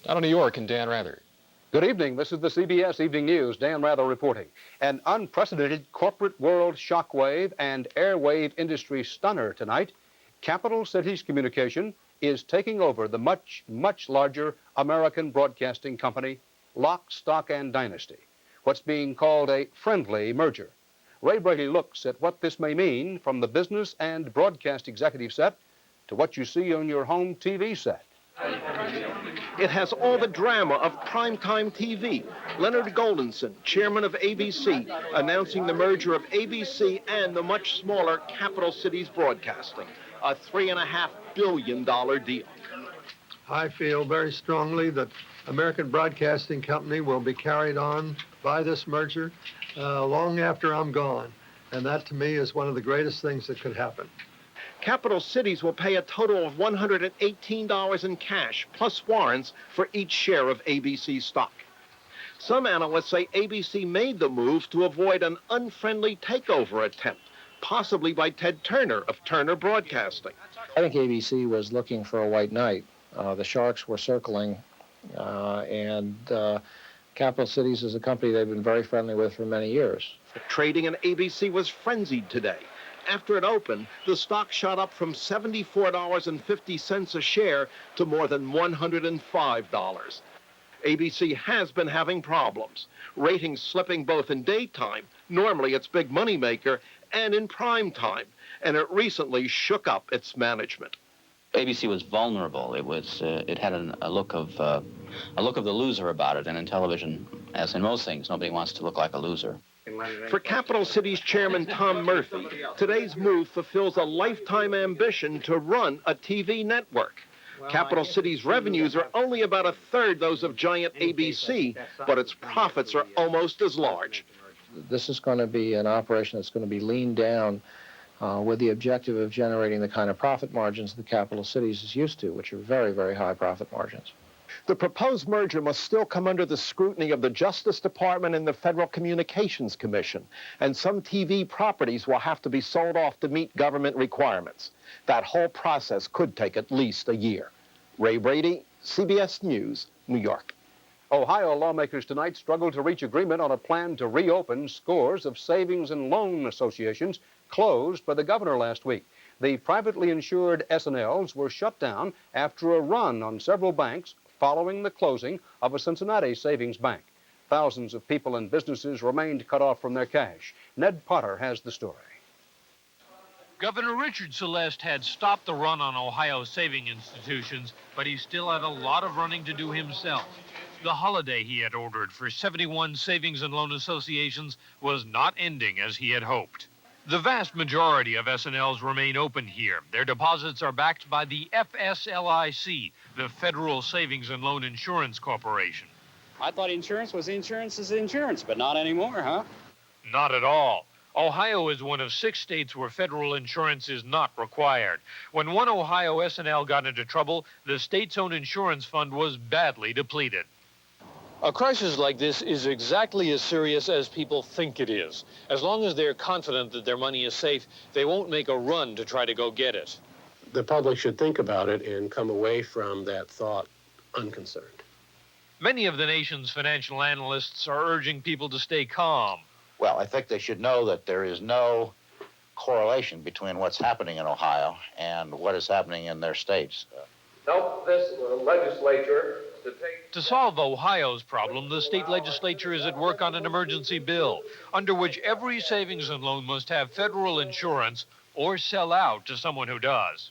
Out of New York, and Dan Rather. Good evening. This is the CBS Evening News. Dan Rather reporting. An unprecedented corporate world shockwave and airwave industry stunner tonight. Capital Cities Communication is taking over the much larger American broadcasting company, Lock, Stock, and Dynasty, what's being called a friendly merger. Ray Brady looks at what this may mean from the business and broadcast executive set to what you see on your home TV set. It has all the drama of primetime TV. Leonard Goldenson, chairman of ABC, announcing the merger of ABC and the much smaller Capital Cities Broadcasting, a $3.5 billion deal. I feel very strongly that American Broadcasting Company will be carried on by this merger long after I'm gone. And that, to me, is one of the greatest things that could happen. Capital Cities will pay a total of $118 in cash, plus warrants for each share of ABC stock. Some analysts say ABC made the move to avoid an unfriendly takeover attempt, possibly by Ted Turner of Turner Broadcasting. I think ABC was looking for a white knight. The sharks were circling, and Capital Cities is a company they've been very friendly with for many years. Trading in ABC was frenzied today. After it opened, the stock shot up from $74.50 a share to more than $105. ABC has been having problems. Ratings slipping both in daytime, normally its big money maker, and in prime time, and it recently shook up its management. ABC was vulnerable. It had a look of the loser about it, and in television, as in most things, nobody wants to look like a loser. For Capital Cities Chairman Tom Murphy, today's move fulfills a lifetime ambition to run a TV network. Capital Cities' revenues are only about a third those of giant ABC, but its profits are almost as large. This is going to be an operation that's going to be leaned down with the objective of generating the kind of profit margins that Capital Cities is used to, which are very, very high profit margins. The proposed merger must still come under the scrutiny of the Justice Department and the Federal Communications Commission, and some TV properties will have to be sold off to meet government requirements. That whole process could take at least a year. Ray Brady, CBS News, New York. Ohio lawmakers tonight struggled to reach agreement on a plan to reopen scores of savings and loan associations closed by the governor last week. The privately insured S&Ls were shut down after a run on several banks following the closing of a Cincinnati savings bank. Thousands of people and businesses remained cut off from their cash. Ned Potter has the story. Governor Richard Celeste had stopped the run on Ohio saving institutions, but he still had a lot of running to do himself. The holiday he had ordered for 71 savings and loan associations was not ending as he had hoped. The vast majority of S&Ls remain open here. Their deposits are backed by the FSLIC, the Federal Savings and Loan Insurance Corporation. I thought insurance was insurance is insurance, but not anymore, huh? Not at all. Ohio is one of 6 states where federal insurance is not required. When one Ohio S&L got into trouble, the state's own insurance fund was badly depleted. A crisis like this is exactly as serious as people think it is. As long as they're confident that their money is safe, they won't make a run to try to go get it. The public should think about it and come away from that thought unconcerned. Many of the nation's financial analysts are urging people to stay calm. Well, I think they should know that there is no correlation between what's happening in Ohio and what is happening in their states. Help this legislature to solve Ohio's problem, the state legislature is at work on an emergency bill under which every savings and loan must have federal insurance or sell out to someone who does.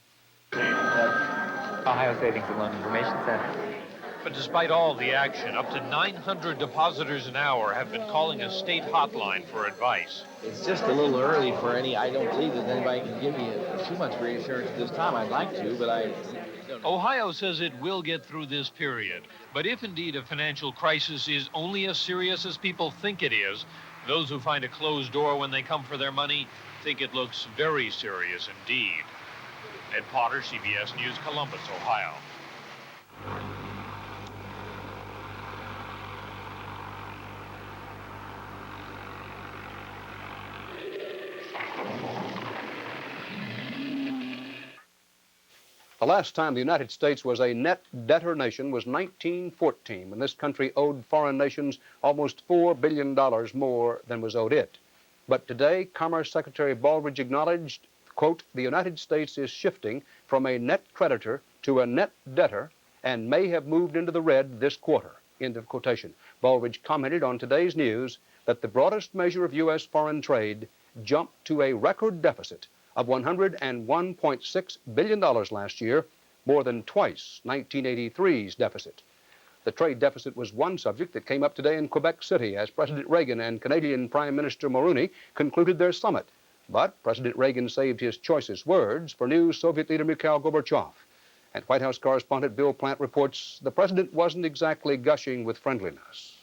Ohio Savings and Loan Information Center. But despite all the action, up to 900 depositors an hour have been calling a state hotline for advice. It's just a little early for any. I don't believe that anybody can give me too much reassurance at this time. I'd like to, but I don't know. Ohio says it will get through this period. But if indeed a financial crisis is only as serious as people think it is, those who find a closed door when they come for their money think it looks very serious indeed. Ed Potter, CBS News, Columbus, Ohio. The last time the United States was a net debtor nation was 1914, when this country owed foreign nations almost $4 billion more than was owed it. But today, Commerce Secretary Baldridge acknowledged, quote, the United States is shifting from a net creditor to a net debtor and may have moved into the red this quarter, end of quotation. Baldridge commented on today's news that the broadest measure of U.S. foreign trade jumped to a record deficit of $101.6 billion last year, more than twice 1983's deficit. The trade deficit was one subject that came up today in Quebec City as President Reagan and Canadian Prime Minister Mulroney concluded their summit. But President Reagan saved his choicest words for new Soviet leader Mikhail Gorbachev. And White House correspondent Bill Plant reports the president wasn't exactly gushing with friendliness.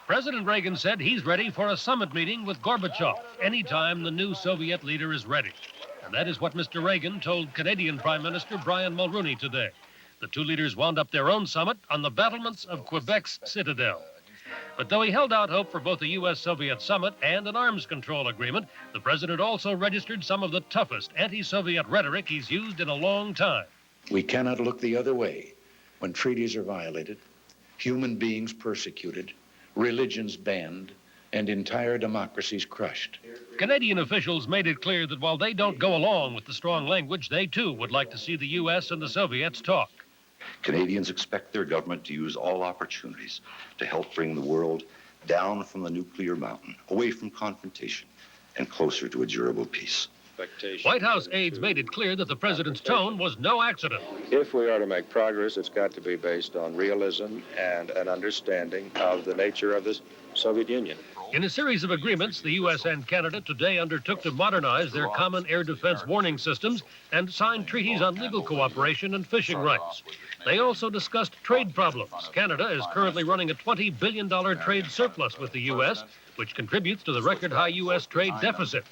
President Reagan said he's ready for a summit meeting with Gorbachev anytime the new Soviet leader is ready. And that is what Mr. Reagan told Canadian Prime Minister Brian Mulroney today. The two leaders wound up their own summit on the battlements of Quebec's citadel. But though he held out hope for both a U.S.-Soviet summit and an arms control agreement, the president also registered some of the toughest anti-Soviet rhetoric he's used in a long time. We cannot look the other way when treaties are violated, human beings persecuted, religions banned, and entire democracies crushed. Canadian officials made it clear that while they don't go along with the strong language, they too would like to see the U.S. and the Soviets talk. Canadians expect their government to use all opportunities to help bring the world down from the nuclear mountain, away from confrontation, and closer to a durable peace. White House aides made it clear that the president's tone was no accident. If we are to make progress, it's got to be based on realism and an understanding of the nature of the Soviet Union. In a series of agreements, the U.S. and Canada today undertook to modernize their common air defense warning systems and signed treaties on legal cooperation and fishing rights. They also discussed trade problems. Canada is currently running a $20 billion trade surplus with the U.S., which contributes to the record-high U.S. trade deficit.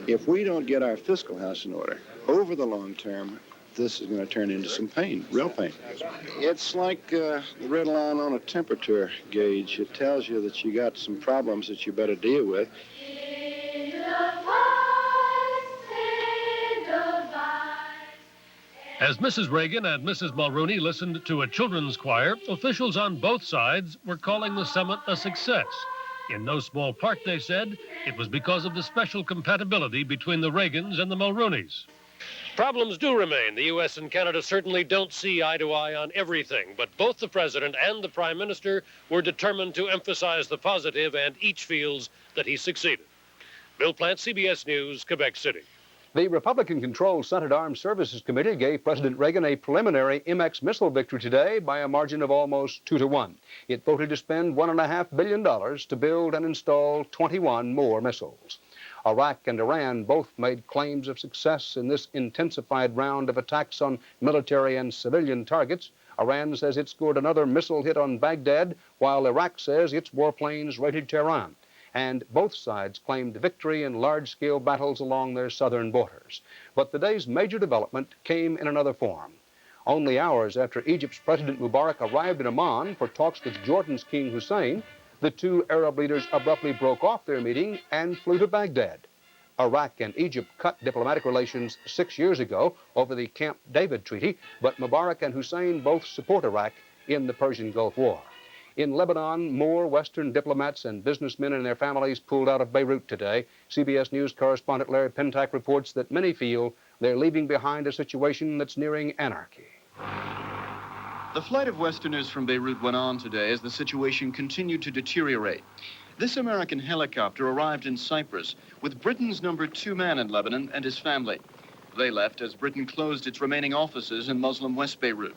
If we don't get our fiscal house in order, over the long term, this is going to turn into some pain, real pain. It's like the red line on a temperature gauge. It tells you that you got some problems that you better deal with. As Mrs. Reagan and Mrs. Mulroney listened to a children's choir, officials on both sides were calling the summit a success. In no small part, they said, it was because of the special compatibility between the Reagans and the Mulroneys. Problems do remain. The U.S. and Canada certainly don't see eye to eye on everything, but both the president and the prime minister were determined to emphasize the positive, and each feels that he succeeded. Bill Plant, CBS News, Quebec City. The Republican-controlled Senate Armed Services Committee gave President Reagan a preliminary MX missile victory today by a margin of almost 2-1. It voted to spend $1.5 billion to build and install 21 more missiles. Iraq and Iran both made claims of success in this intensified round of attacks on military and civilian targets. Iran says it scored another missile hit on Baghdad, while Iraq says its warplanes raided Tehran. And both sides claimed victory in large-scale battles along their southern borders. But the day's major development came in another form. Only hours after Egypt's President Mubarak arrived in Amman for talks with Jordan's King Hussein, the two Arab leaders abruptly broke off their meeting and flew to Baghdad. Iraq and Egypt cut diplomatic relations 6 years ago over the Camp David Treaty, but Mubarak and Hussein both support Iraq in the Persian Gulf War. In Lebanon, more Western diplomats and businessmen and their families pulled out of Beirut today. CBS News correspondent Larry Pintack reports that many feel they're leaving behind a situation that's nearing anarchy. The flight of Westerners from Beirut went on today as the situation continued to deteriorate. This American helicopter arrived in Cyprus with Britain's number 2 man in Lebanon and his family. They left as Britain closed its remaining offices in Muslim West Beirut.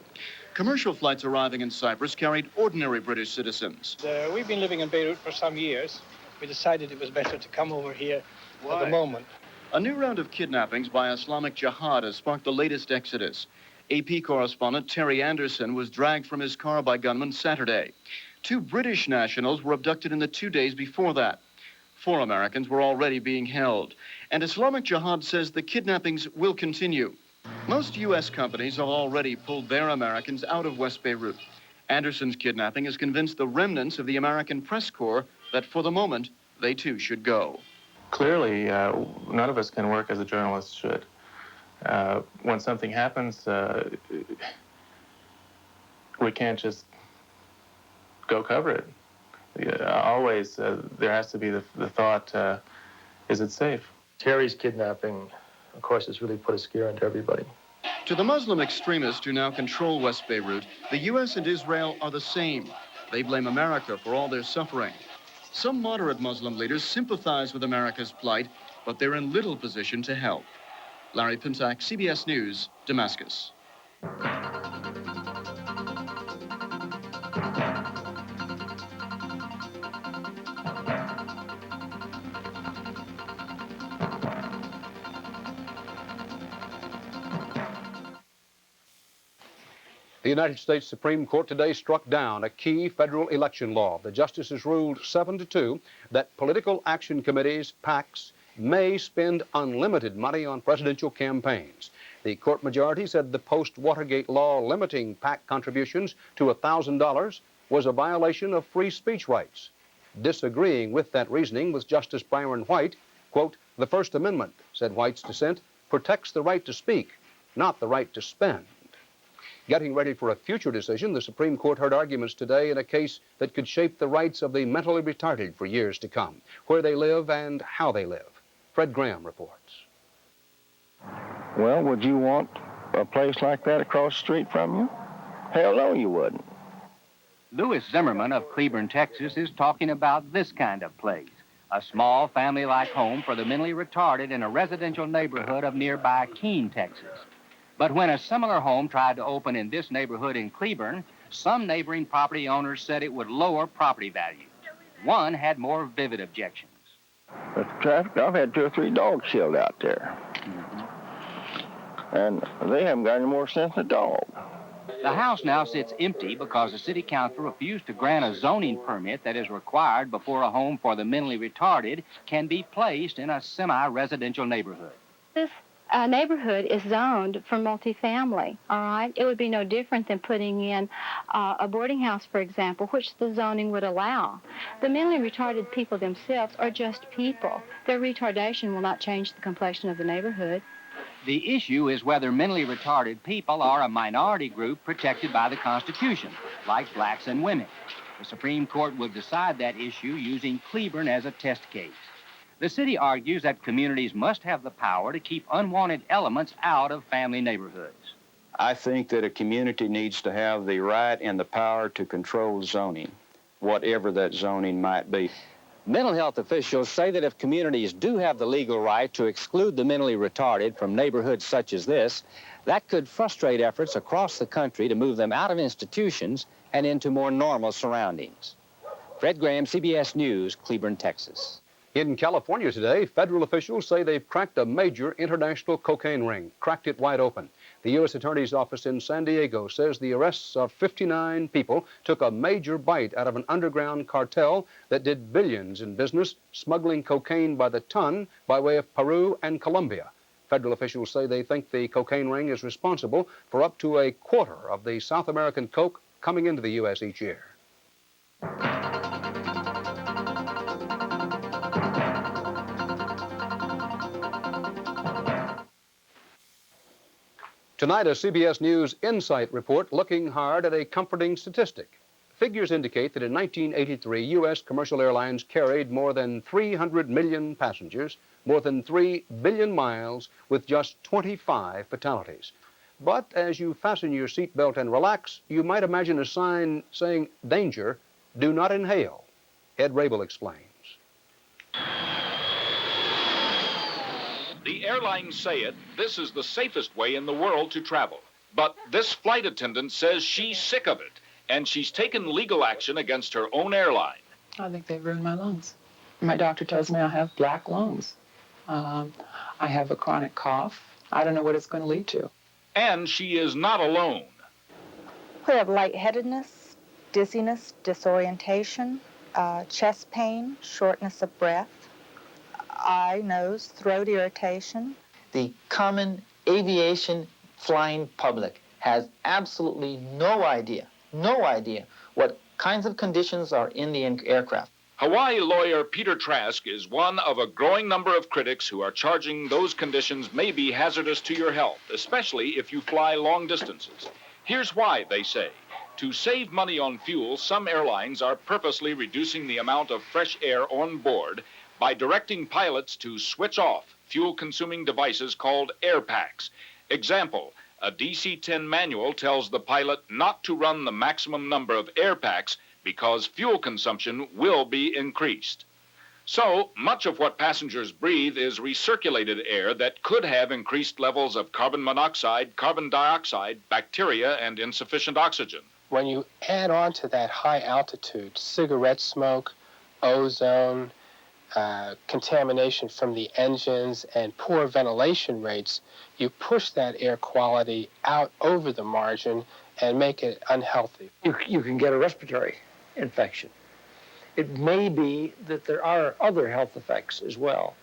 Commercial flights arriving in Cyprus carried ordinary British citizens. We've been living in Beirut for some years. We decided it was better to come over here at the moment. A new round of kidnappings by Islamic Jihad has sparked the latest exodus. AP correspondent Terry Anderson was dragged from his car by gunmen Saturday. 2 British nationals were abducted in the 2 days before that. 4 Americans were already being held. And Islamic Jihad says the kidnappings will continue. Most U.S. companies have already pulled their Americans out of West Beirut. Anderson's kidnapping has convinced the remnants of the American press corps that for the moment, they too should go. Clearly, none of us can work as a journalist should. when something happens, we can't just go cover it. Always, there has to be the thought, is it safe? Terry's kidnapping, of course, has really put a scare into everybody. To the Muslim extremists who now control West Beirut, the U.S. and Israel are the same. They blame America for all their suffering. Some moderate Muslim leaders sympathize with America's plight, but they're in little position to help. Larry Pinsack, CBS News, Damascus. The United States Supreme Court today struck down a key federal election law. The justices ruled 7-2 that political action committees, PACs, may spend unlimited money on presidential campaigns. The court majority said the post-Watergate law limiting PAC contributions to $1,000 was a violation of free speech rights. Disagreeing with that reasoning was Justice Byron White. Quote, "The First Amendment," said White's dissent, "protects the right to speak, not the right to spend." Getting ready for a future decision, the Supreme Court heard arguments today in a case that could shape the rights of the mentally retarded for years to come, where they live and how they live. Fred Graham reports. Well, would you want a place like that across the street from you? Hell no, you wouldn't. Louis Zimmerman of Cleburne, Texas, is talking about this kind of place, a small family-like home for the mentally retarded in a residential neighborhood of nearby Keene, Texas. But when a similar home tried to open in this neighborhood in Cleburne, some neighboring property owners said it would lower property values. One had more vivid objections. With the traffic, I've had 2 or 3 dogs killed out there. And they haven't got any more sense than a dog. The house now sits empty because the city council refused to grant a zoning permit that is required before a home for the mentally retarded can be placed in a semi-residential neighborhood. This neighborhood is zoned for multifamily, all right? It would be no different than putting in a boarding house, for example, which the zoning would allow. The mentally retarded people themselves are just people. Their retardation will not change the complexion of the neighborhood. The issue is whether mentally retarded people are a minority group protected by the Constitution, like blacks and women. The Supreme Court will decide that issue using Cleburne as a test case. The city argues that communities must have the power to keep unwanted elements out of family neighborhoods. I think that a community needs to have the right and the power to control zoning, whatever that zoning might be. Mental health officials say that if communities do have the legal right to exclude the mentally retarded from neighborhoods such as this, that could frustrate efforts across the country to move them out of institutions and into more normal surroundings. Fred Graham, CBS News, Cleburne, Texas. In California today, federal officials say they've cracked a major international cocaine ring, cracked it wide open. The U.S. Attorney's Office in San Diego says the arrests of 59 people took a major bite out of an underground cartel that did billions in business, smuggling cocaine by the ton by way of Peru and Colombia. Federal officials say they think the cocaine ring is responsible for up to a quarter of the South American coke coming into the U.S. each year. Tonight, a CBS News Insight report looking hard at a comforting statistic. Figures indicate that in 1983, U.S. commercial airlines carried more than 300 million passengers, more than 3 billion miles, with just 25 fatalities. But as you fasten your seatbelt and relax, you might imagine a sign saying, "Danger, do not inhale." Ed Rabel explains. The airlines say it, this is the safest way in the world to travel. But this flight attendant says she's sick of it, and she's taken legal action against her own airline. I think they've ruined my lungs. My doctor tells me I have black lungs. I have a chronic cough. I don't know what it's going to lead to. And she is not alone. We have lightheadedness, dizziness, disorientation, chest pain, shortness of breath, eye, nose, throat irritation. The common aviation flying public has absolutely no idea what kinds of conditions are in the aircraft. Hawaii lawyer Peter Trask is one of a growing number of critics who are charging those conditions may be hazardous to your health, especially if you fly long distances. Here's why, they say. To save money on fuel, some airlines are purposely reducing the amount of fresh air on board by directing pilots to switch off fuel-consuming devices called air packs. Example, a DC-10 manual tells the pilot not to run the maximum number of air packs because fuel consumption will be increased. So, much of what passengers breathe is recirculated air that could have increased levels of carbon monoxide, carbon dioxide, bacteria, and insufficient oxygen. When you add on to that high altitude, cigarette smoke, ozone, contamination from the engines, and poor ventilation rates, you push that air quality out over the margin and make it unhealthy. You can get a respiratory infection. It may be that there are other health effects as well.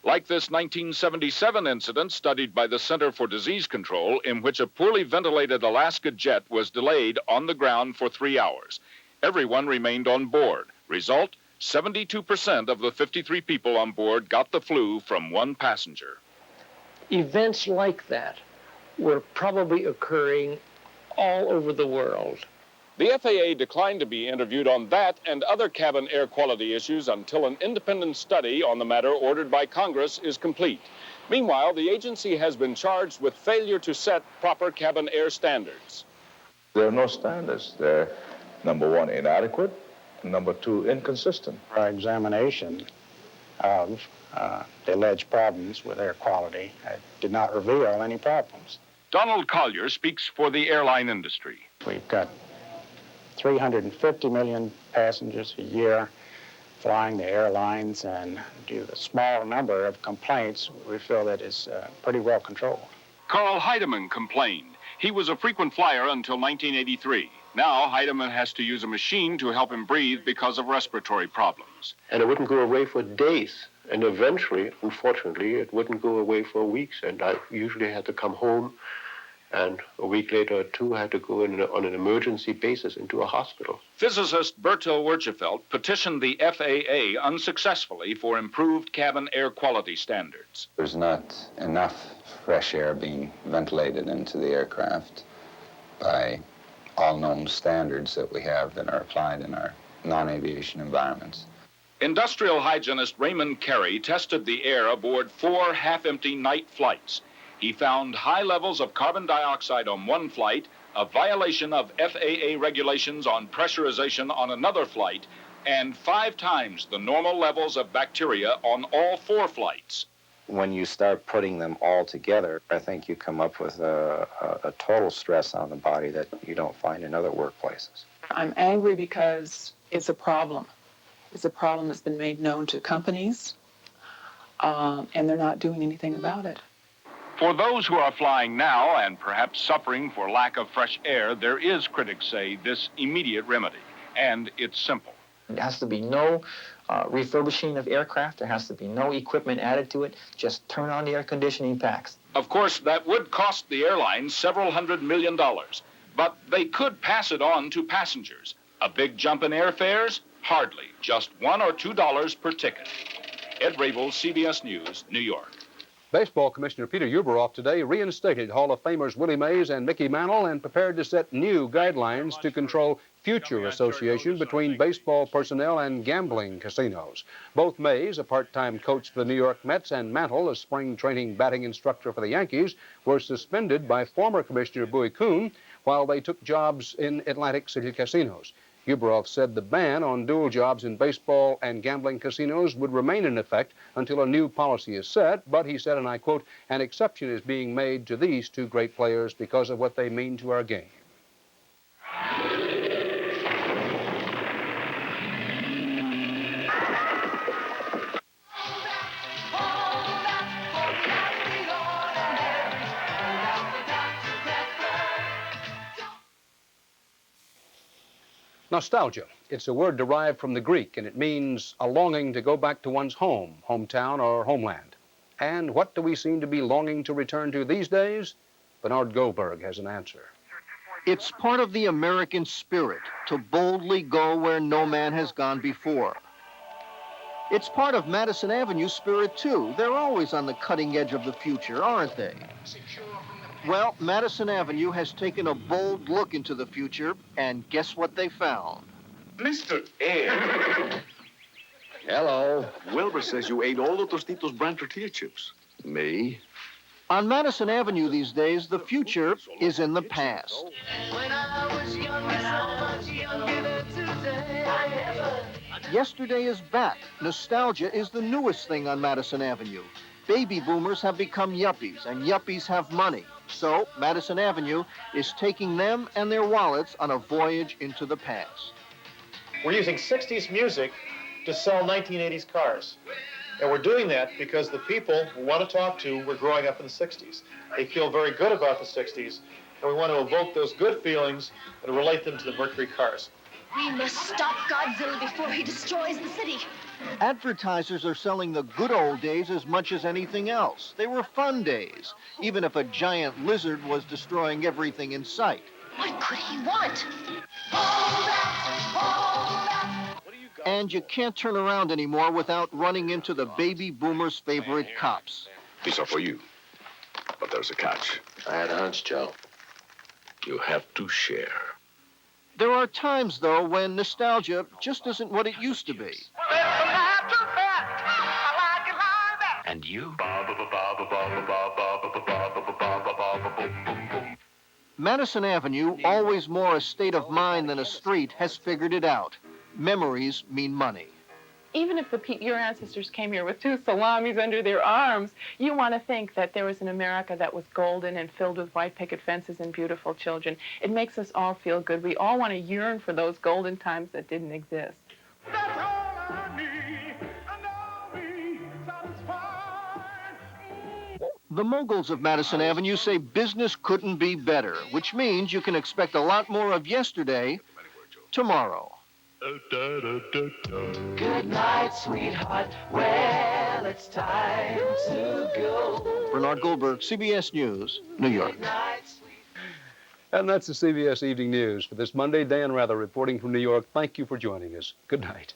Like this 1977 incident studied by the Center for Disease Control, in which a poorly ventilated Alaska jet was delayed on the ground for 3 hours. Everyone remained on board. Result, 72% of the 53 people on board got the flu from one passenger. Events like that were probably occurring all over the world. The FAA declined to be interviewed on that and other cabin air quality issues until an independent study on the matter ordered by Congress is complete. Meanwhile, the agency has been charged with failure to set proper cabin air standards. There are no standards. They're, number one, inadequate, and number two, inconsistent. Our examination of the alleged problems with air quality did not reveal any problems. Donald Collier speaks for the airline industry. We've got 350 million passengers a year flying the airlines, and due to the small number of complaints, we feel that it's pretty well controlled. Carl Heidemann complained. He was a frequent flyer until 1983. Now, Heidemann has to use a machine to help him breathe because of respiratory problems. And it wouldn't go away for days. And eventually, unfortunately, it wouldn't go away for weeks. And I usually had to come home, and a week later or two, I had to go in on an emergency basis into a hospital. Physicist Bertil Werchefeld petitioned the FAA unsuccessfully for improved cabin air quality standards. There's not enough fresh air being ventilated into the aircraft by all known standards that we have that are applied in our non-aviation environments. Industrial hygienist Raymond Carey tested the air aboard 4 half-empty night flights. He found high levels of carbon dioxide on one flight, a violation of FAA regulations on pressurization on another flight, and 5 times the normal levels of bacteria on all 4 flights. When you start putting them all together, I think you come up with a total stress on the body that you don't find in other workplaces. I'm angry because it's a problem. It's a problem that's been made known to companies, and they're not doing anything about it. For those who are flying now and perhaps suffering for lack of fresh air, there is, critics say, this immediate remedy, and it's simple. There has to be no refurbishing of aircraft. There has to be no equipment added to it. Just turn on the air conditioning packs. Of course, that would cost the airlines several $100 million, but they could pass it on to passengers. A big jump in airfares? Hardly. Just $1 or $2 per ticket. Ed Rabel, CBS News, New York. Baseball Commissioner Peter Ueberroth today reinstated Hall of Famers Willie Mays and Mickey Mantle and prepared to set new guidelines to control future association between baseball personnel and gambling casinos. Both Mays, a part-time coach for the New York Mets, and Mantle, a spring training batting instructor for the Yankees, were suspended by former Commissioner Bowie Kuhn while they took jobs in Atlantic City casinos. Ueberroth said the ban on dual jobs in baseball and gambling casinos would remain in effect until a new policy is set, but he said, and I quote, "An exception is being made to these 2 great players because of what they mean to our game." Nostalgia. It's a word derived from the Greek, and it means a longing to go back to one's home, hometown, or homeland. And what do we seem to be longing to return to these days? Bernard Goldberg has an answer. It's part of the American spirit to boldly go where no man has gone before. It's part of Madison Avenue's spirit, too. They're always on the cutting edge of the future, aren't they? Well, Madison Avenue has taken a bold look into the future, and guess what they found? Mr. Ed. Hello. Wilbur says you ate all the Tostitos brand tortilla chips. Me? On Madison Avenue these days, the future is in the past. When I was younger, so much younger than today, I never... Yesterday is back. Nostalgia is the newest thing on Madison Avenue. Baby boomers have become yuppies, and yuppies have money. So Madison Avenue is taking them and their wallets on a voyage into the past. We're using 60s music to sell 1980s cars. And we're doing that because the people we want to talk to were growing up in the 60s. They feel very good about the 60s, and we want to evoke those good feelings and relate them to the Mercury cars. We must stop Godzilla before he destroys the city. Advertisers are selling the good old days as much as anything else. They were fun days, even if a giant lizard was destroying everything in sight. What could he want? And you can't turn around anymore without running into the baby boomers' favorite cops. These are for you. But there's a catch. I had a hunch, Joe. You have to share. There are times, though, when nostalgia just isn't what it used to be. And you? Madison Avenue, always more a state of mind than a street, has figured it out. Memories mean money. Even if your ancestors came here with 2 salamis under their arms, you want to think that there was an America that was golden and filled with white picket fences and beautiful children. It makes us all feel good. We all want to yearn for those golden times that didn't exist. The moguls of Madison Avenue say business couldn't be better, which means you can expect a lot more of yesterday tomorrow. Good night, sweetheart. Well, it's time to go. Bernard Goldberg, CBS News, New York. And that's the CBS Evening News for this Monday. Dan Rather reporting from New York. Thank you for joining us. Good night.